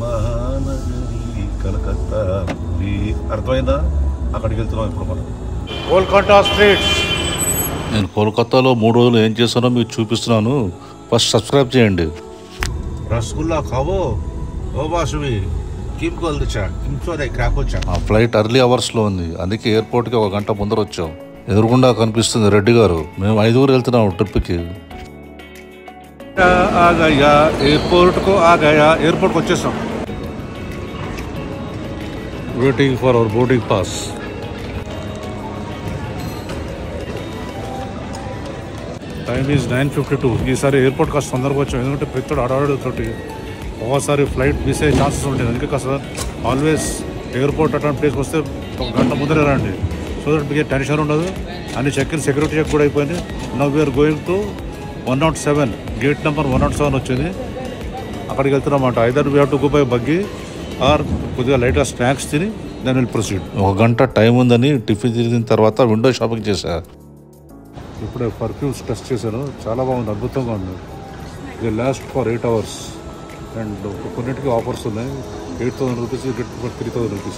మహానగరి కలకత్తా. అర్థమైందా? అక్కడికి వెళ్తున్నాం ఇప్పుడు మనం. కోల్కతా స్ట్రీట్స్. నేను కోల్కతాలో 3 రోజులు ఏం చేస్తానో మీకు చూపిస్తున్నాను. ఫస్ట్ సబ్స్క్రైబ్ చేయండి. రసగుల్లా కావో ఓ బాసువి ఆ ఫ్లైట్ ఎర్లీ అవర్స్లో ఉంది, అందుకే ఎయిర్పోర్ట్కి 1 గంట ముందర వచ్చాం. ఎదురుగుండా కనిపిస్తుంది రెడ్డి గారు. మేము 5 వెళ్తున్నాం ట్రిప్కి. ఎయిర్పోర్ట్కి వచ్చేసాం. Waiting for hour boarding pass. Time is 9:52. ఈసారి ఎయిర్పోర్ట్ కాస్త తొందరగా వచ్చాం, ఎందుకంటే ప్రతి ఆడవాడితోటి ఒకసారి ఫ్లైట్ మిస్ అయ్యే ఛాన్సెస్ ఉంటాయి. అందుకే కాస్త ఆల్వేస్ ఎయిర్పోర్ట్ అటువంటి ప్లేస్కి వస్తే 1 గంట ముందరే రండి, సో దట్ మీకు టెన్షన్ ఉండదు. అన్ని చెక్ సెక్యూరిటీ చెక్ కూడా అయిపోయింది. Now we're going to 107, gate number 107 వచ్చింది. అక్కడికి వెళ్తున్నామాట. Either we have to go by buggy or కొద్దిగా లైట్గా స్నాక్స్ తిని దాని విల్ ప్రొసీడ్. 1 గంట టైం ఉందని టిఫిన్ తిరిగిన తర్వాత విండో షాపింగ్ చేశా. ఇప్పుడే పర్ఫ్యూమ్స్ టెస్ట్ చేశాను, చాలా బాగుంది, అద్భుతంగా ఉంది. ఇది లాస్ట్ ఫర్ 8 hours అండ్ కొన్నిటికి ఆఫర్స్ ఉన్నాయి. 8,000 రూపీస్, 3,000 రూపీస్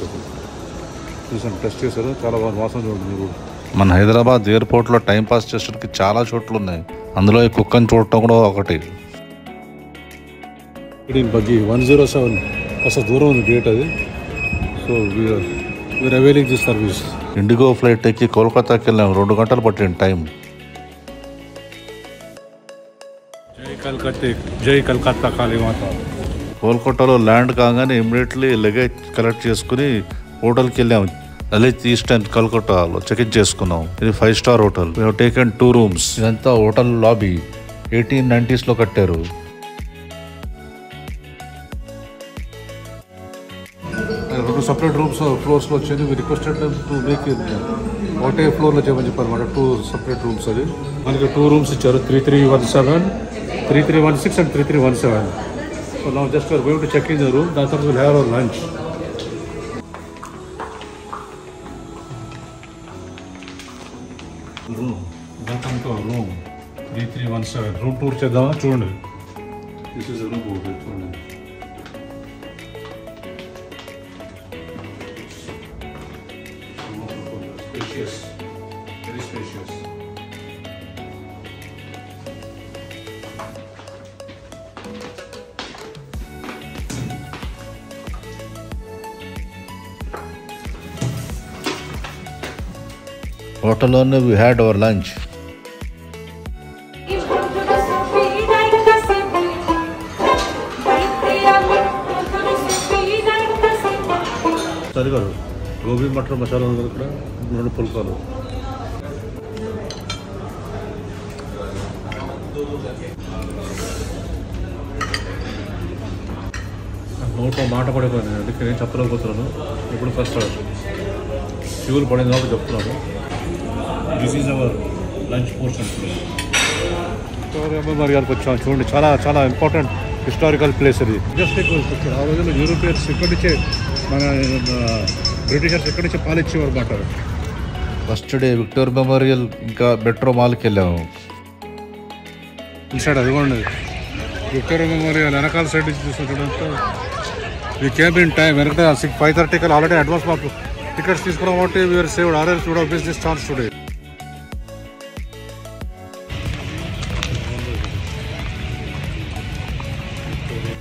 చూసాను, టెస్ట్ చేశారు, చాలా బాగుంది. వాసన చూడండి మీరు. మన హైదరాబాద్ ఎయిర్పోర్ట్లో టైం పాస్ చేసడానికి చాలా చోట్లు ఉన్నాయి, అందులో ఈ కుక్కని చూడటం కూడా ఒకటి. బగ్గి 107 కాస్త దూరం ఉంది గేట్ అది. So we are availing this service. IndiGo flight ఎక్కి కోల్కతాకి వెళ్ళాము. 2 గంటలు పట్టింది టైం. జై కలకత్తా కాళీమాత. కోల్కతాలో ల్యాండ్ కాగానే ఇమ్మీడియట్లీ లగేజ్ కలెక్ట్ చేసుకుని హోటల్కి వెళ్ళాము. లలిత్ ఈస్ట్ అండ్ కలకత్తాలో చెక్-ఇన్ చేసుకున్నాం. ఇది 5 star hotel. We have taken 2 rooms. ఇదంతా హోటల్ లాబీ 1890s లో కట్టారు. రెండు సపరేట్ రూమ్స్ ఫ్లోర్స్లో వచ్చింది. వీ రిక్వెస్టెడ్ టు మేక్ ఒకటే ఫ్లోర్లో చేయమని చెప్పారు అన్నమాట. 2 సపరేట్ రూమ్స్. అది మనకి 2 రూమ్స్ ఇచ్చారు, 3317, 3316 and 3317. So now just we are going to check in the room. That's how we'll have our lunch. Room. Welcome to our room. 3317. Room tour చేద్దామా? చూడండి. This is a room over there. చూడండి. Spacious. Very spacious. Hotelలోనే we had our lunch. సరిగారు gobi matar masala ఉంది ఇక్కడ, 2 పుల్కాలు. నోట్లో మాట పడిపోయింది, అందుకే నేను చెప్పలేకపోతున్నాను. ఇప్పుడు ఫస్ట్ ఫ్యూల్ పడింది కాబట్టి చెప్తున్నాను. This is our lunch portion. మరి గారికి వచ్చాము. చూడండి, చాలా చాలా ఇంపార్టెంట్ హిస్టారికల్ ప్లేస్ అది. జస్ట్ ఆ రోజుల్లో యూరోపియన్స్ ఇక్కడి నుంచే, మన బ్రిటిషర్స్ ఇక్కడి నుంచి పాలిచ్చేవారు అన్నమాట. ఫస్ట్ డే విక్టోర్ మెమోరియల్ ఇంకా మెట్రో మాల్కి వెళ్ళాము. సైడ్ అదిగోండి విక్టోరియా మెమోరియల్ వెనకాల సైడ్ నుంచి చూస్తుంటే వీ కేమ్ ఇన్ టైం. వెనక 5:30 కల్లా ఆల్రెడీ అడ్వాన్స్ మాకు టికెట్స్ తీసుకున్నాం కాబట్టి we're saved. Or else would have missed this chance today.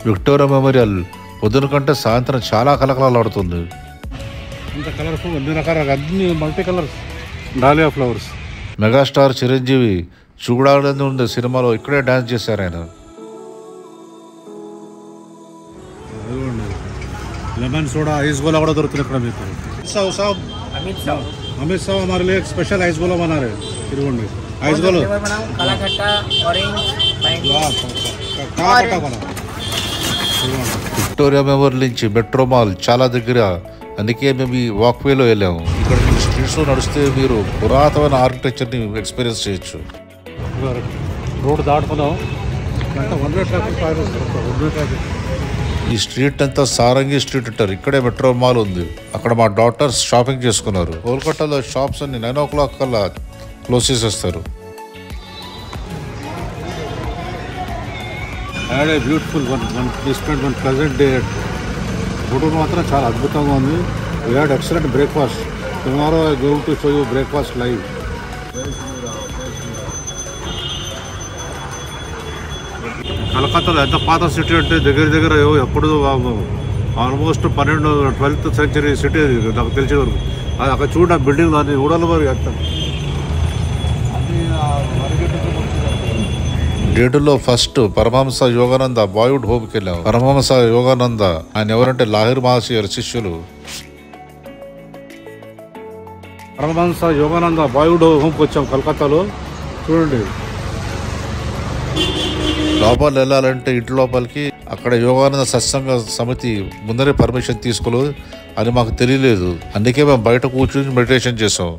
Victoria Memorial పొద్దున కంటే సాయంత్రం చాలా కలకలాడుతుంది. అంత కలర్ఫుల్, అన్ని రకాల, అన్ని multi colours, dahlia flowers. Megastar Chiranjeevi చూడాలని ఉంది సినిమాలో, ఇక్కడే డాన్స్ చేశారు ఆయన. లెమన్ సోడా, ఐస్ గోలా కూడా దొరుకుతుంది ఇక్కడ మీకు. अमित साहब हमारे लिए एक स्पेशल आइस गोला बना रहे हैं. तिरुवंडी आइस गोला काला खट्टा ऑरेंज काला खट्टा बना. విక్టోరియా మెమోరియల్ నుంచి మెట్రో మాల్ చాలా దగ్గర, అందుకే మేము ఈ వాక్వేలో వెళ్ళాము. ఇక్కడ మీకు స్ట్రీట్స్లో నడిస్తే మీరు పురాతన ఆర్కిటెక్చర్ని ఎక్స్పీరియన్స్ చేయొచ్చు. రోడ్ దాటుకున్నాం. ఈ స్ట్రీట్ అంతా సారంగి స్ట్రీట్ అంటారు. ఇక్కడే మెట్రో మాల్ ఉంది. అక్కడ మా డాటర్స్ షాపింగ్ చేసుకున్నారు. కోల్కతాలో షాప్స్ అన్ని 9 o'clock కల్లా క్లోజ్ చేసేస్తారు. I had a beautiful one. We spent one pleasant day at Guntur మాత్రం చాలా అద్భుతంగా ఉంది. We had excellent breakfast. Tomorrow I going to show you breakfast live. కలకత్తాలో ఎంత పాత సిటీ అంటే దగ్గర దగ్గర ఎప్పుడు ఆల్మోస్ట్ 12th century సిటీ అది నాకు తెలిసే వరకు. అది అక్కడ చూడ బిల్డింగ్లు అన్ని ఊడల వరకు ఎంత డేటులో ఫస్ట్ పరమహంస యోగానంద బాలీవుడ్ హోమ్కి వెళ్ళాం. పరమహంస యోగానంద ఆయన ఎవరంటే లాహిర్ మహర్షి గారి శిష్యులు. పరమహంస యోగానంద బాలీవుడ్ హోమ్కి వచ్చాం కలకత్తాలో. చూడండి, లోపల వెళ్ళాలంటే ఇంటి లోపలికి అక్కడ యోగానంద సత్సంగ సమితి ముందరే పర్మిషన్ తీసుకోలేదు అని మాకు తెలియలేదు. అందుకే మేము బయట కూర్చుని మెడిటేషన్ చేసాం.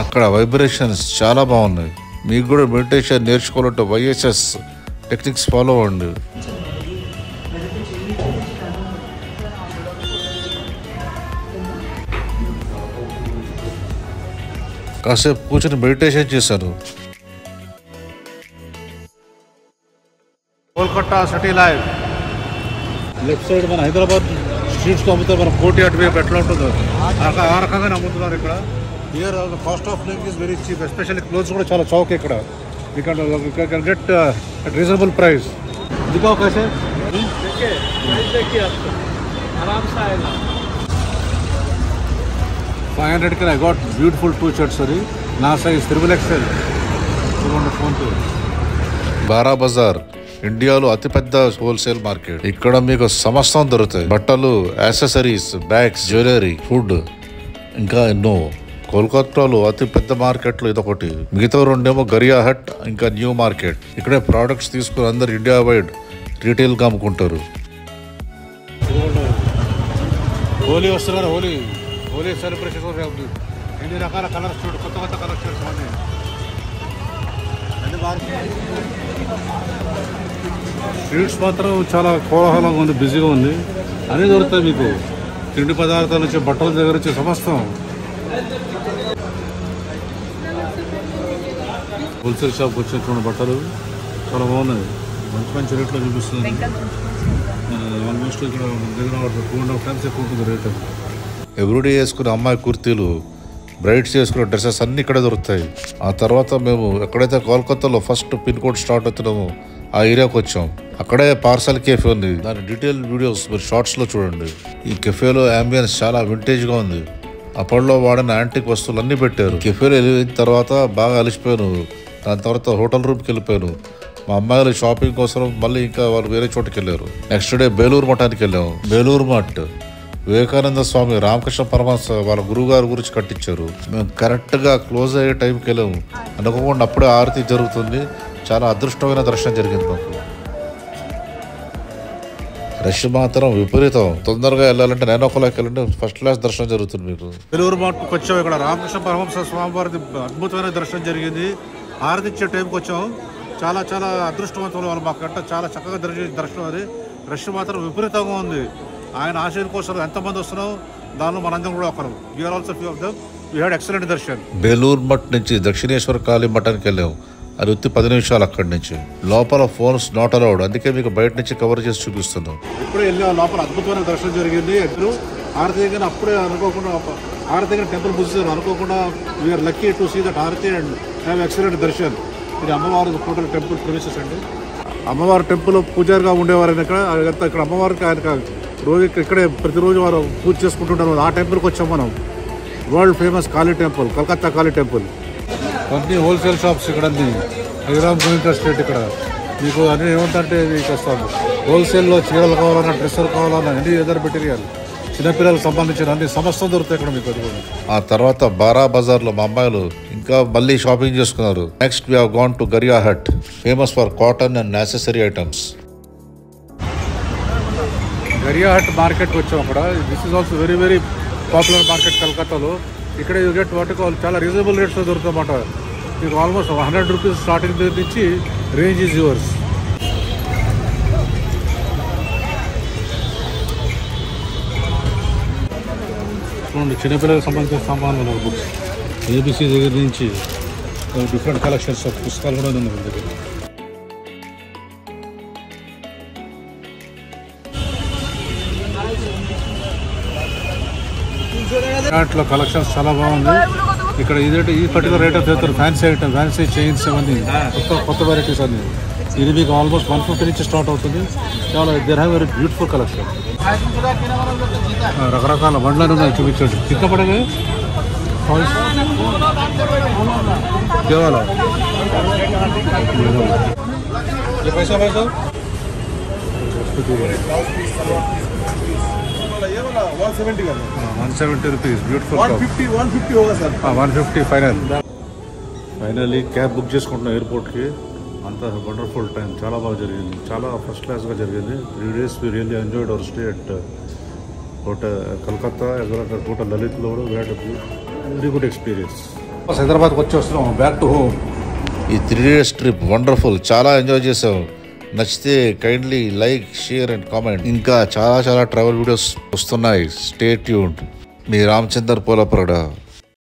అక్కడ వైబ్రేషన్స్ చాలా బాగున్నాయి. మీకు కూడా మెడిటేషన్ నేర్చుకోవాలంటే YSS టెక్నిక్స్ ఫాలో అవ్వండి. కాసేపు కూర్చొని మెడిటేషన్ చేశాను. Kolkata city life. Left side మన హైదరాబాద్ స్ట్రీట్స్లో అమ్ముతారు. మన కోటి అటువైపు ఎట్లా ఉంటుందో ఆ రకంగానే అమ్ముతున్నారు ఇక్కడ. Here the cost of living is very cheap. Especially clothes కూడా చాలా చౌక్ ఇక్కడ. You can get at reasonable price. దిగావు कैसे 500 కి ఐ గాట్ బ్యూటిఫుల్ 2 షర్ట్స్. అది నా సైజ్ XXL. చూడండి ఫోన్ పే. బారా బజార్ ఇండియాలో అతిపెద్ద హోల్సేల్ మార్కెట్. ఇక్కడ మీకు సమస్తం దొరుకుతాయి. బట్టలు, యాక్సెసరీస్, బ్యాగ్స్, జ్యువెలరీ, ఫుడ్, ఇంకా ఎన్నో. కోల్కతాలో అతి పెద్ద మార్కెట్లు ఇదొకటి. మిగతా రెండేమో గరియా హట్, ఇంకా న్యూ మార్కెట్. ఇక్కడే ప్రోడక్ట్స్ తీసుకుని అందరు ఇండియా వైడ్ రీటైల్గా అమ్ముకుంటారు. హోలీ వస్తున్నారు. హోలీ సెలబ్రేషన్ ఎన్ని రకాల కలర్స్ చూడు. కొత్త కొత్త కలెక్షన్స్ అన్నీ. స్ట్రీట్స్ మాత్రం చాలా కోలాహలంగా ఉంది, బిజీగా ఉంది. అన్నీ దొరుకుతాయి మీకు. తిండి పదార్థాల నుంచి బట్టల దగ్గర నుంచి సమస్తం. హోల్సేల్ షాప్కి వచ్చినటువంటి బట్టలు చాలా బాగున్నాయి. మంచి మంచి రేట్లో చూపిస్తుంది. ఆల్మోస్ట్ ఇక్కడ దగ్గర 2.5 times ఎక్కువ ఉంటుంది రేట్. ఎవ్రీడే వేసుకునే అమ్మాయి కుర్తీలు, బ్రైడ్స్ చేసుకునే డ్రెస్సెస్ అన్నీ ఇక్కడే దొరుకుతాయి. ఆ తర్వాత మేము ఎక్కడైతే కోల్కతాలో ఫస్ట్ పిన్ కోడ్ స్టార్ట్ అవుతున్నామో ఆ ఏరియాకి వచ్చాం. అక్కడే పార్సల్ కేఫే ఉంది. దాని డీటెయిల్ వీడియోస్ మీరు షార్ట్స్లో చూడండి. ఈ కెఫేలో అంబియన్స్ చాలా వింటేజ్గా ఉంది. అప్పట్లో వాడిన యాంటిక్ వస్తువులు అన్నీ పెట్టారు. కెఫేలో వెళ్ళిన తర్వాత బాగా అలిసిపోయాను. దాని తర్వాత హోటల్ రూమ్కి వెళ్ళిపోయాను. మా అమ్మాయిలు షాపింగ్ కోసం మళ్ళీ ఇంకా వాళ్ళు వేరే చోటుకి వెళ్ళారు. నెక్స్ట్ డే బేలూరు మఠానికి వెళ్ళాము. బేలూరు మఠ్ వివేకానంద స్వామి రామకృష్ణ పరమహంస వాళ్ళ గురువు గారి గురించి కట్టించారు. మేము కరెక్ట్గా క్లోజ్ అయ్యే టైంకి వెళ్ళాము. అనుకోకుండా అప్పుడే ఆరతి జరుగుతుంది. చాలా అదృష్టమైన దర్శనం జరిగింది మాకు. రష్ మాత్రం విపరీతం. తొందరగా వెళ్ళాలంటే 9 o'clock వెళ్ళంటే ఫస్ట్ క్లాస్ దర్శనం జరుగుతుంది మీకు. బేలూరు మఠ్కి వచ్చాము. ఇక్కడ రామకృష్ణ పరమహంస స్వామి వారిది అద్భుతమైన దర్శనం జరిగింది. ఆరతి ఇచ్చే టైంకి వచ్చాము. చాలా చాలా అదృష్టవంతులు వాళ్ళు మాకంటే. చాలా చక్కగా దర్శనం. అది రష్ మాత్రం విపరీతంగా ఉంది. ఆయన ఆశయం కోసం ఎంతమంది వస్తున్నాం, దానిలో మనందరం కూడా ఒకరు. You are also few of them. We had excellent దర్శనం. బేలూరు మఠ్ నుంచి దక్షిణేశ్వర కాళీ మఠానికి వెళ్ళాము. అది వచ్చి 10 నిమిషాలు అక్కడి నుంచి. లోపల ఫోన్స్ నాట్ అలౌడ్. అందుకే మీకు బయట నుంచి కవర్ చేసి చూపిస్తున్నాం. ఇప్పుడే వెళ్ళాం. లోపల అద్భుతమైన దర్శనం జరిగింది. ఎప్పుడు ఆరతి దగ్గర అప్పుడే అనుకోకుండా ఆరతి దగ్గర టెంపుల్ పూజిస్తారు. అనుకోకుండా we are lucky to see that aarti and have excellent darshan. ఇది అమ్మవారి టోటల్ టెంపుల్ ప్రెమిసెస్ అండి. అమ్మవారి టెంపుల్ పూజారిగా ఉండేవారు ఇక్కడ అమ్మవారికి ఆయన రోజు ఇక్కడే ప్రతిరోజు వారు పూజ చేసుకుంటుంటారు. ఆ టెంపుల్కి వచ్చాం మనం. వరల్డ్ ఫేమస్ కాళీ టెంపుల్, కలకత్తా కాళీ టెంపుల్. అన్ని హోల్సేల్ షాప్స్ ఇక్కడ అన్ని. హైదరాబాద్ గోవింద స్ట్రీట్ ఇక్కడ మీకు అన్ని ఏమంటే మీకు వస్తాము. హోల్సేల్లో చీరలు కావాలన్నా, డ్రెస్సులు కావాలన్నా, అన్ని ఏదైనా మెటీరియల్ చిన్నపిల్లలకు సంబంధించిన అన్ని సమస్యలు దొరుకుతాయి ఇక్కడ మీకు. అది కూడా. ఆ తర్వాత బారా బజార్లో మా అమ్మాయిలు ఇంకా మళ్ళీ షాపింగ్ చేసుకున్నారు. Next we have gone to Gariahat, famous for cotton and accessory items. Gariahat మార్కెట్కి వచ్చాం. అక్కడ this is also very very popular market కలకత్తాలో. ఇక్కడ యూ గెట్ వాట్ కాల్ చాలా రీజనబుల్ రేట్స్లో దొరుకుతాయన్నమాట. మీకు ఆల్మోస్ట్ 100 రూపీస్ స్టార్టింగ్ దగ్గర నుంచి రేంజ్ ఈజ్ యువర్స్. చూడండి, చిన్నపిల్లలకు సంబంధించిన సామాన్లు బుక్స్, ABC దగ్గర నుంచి డిఫరెంట్ కలెక్షన్స్ ఆఫ్ పుస్తకాలు కూడా ఉన్నాయి దగ్గర. దాంట్లో కలెక్షన్స్ చాలా బాగుంది. ఇక్కడ ఇదేంటి ఈ పర్టికులర్ ఐటమ్ చేస్తారు, ఫ్యాన్సీ ఐటమ్, ఫ్యాన్సీ చైన్స్ అవన్నీ కొత్త వెరైటీస్ అన్ని. ఇది మీకు ఆల్మోస్ట్ 150 నుంచి స్టార్ట్ అవుతుంది. చాలా there have very beautiful collection. రకరకాల బండ్లను ఉన్నాయి, చూపించండి. కింద పడగా కేవలం పైసా 170 rupees. బ్యూటిఫుల్ 150 होगा sir. 150 final. Finally cab book చేసుకుంటున్నాం ఎయిర్పోర్ట్కి. అంత వండర్ఫుల్ టైం, చాలా బాగా జరిగింది, చాలా ఫస్ట్ క్లాస్గా జరిగింది. 3 days we really enjoyed our stay at hotel Calcutta as well as hotel లలిత్లో. Very good experience. హైదరాబాద్కి వచ్చి వస్తున్నాం, బ్యాక్ టు హోమ్. ఈ 3 days ట్రిప్ వండర్ఫుల్, చాలా ఎంజాయ్ చేసాం. నచ్చితే kindly like, share and comment. ఇంకా చాలా ట్రావెల్ వీడియోస్ వస్తున్నాయి. Stay tuned. మీ రామచందర్ పోలపరడ.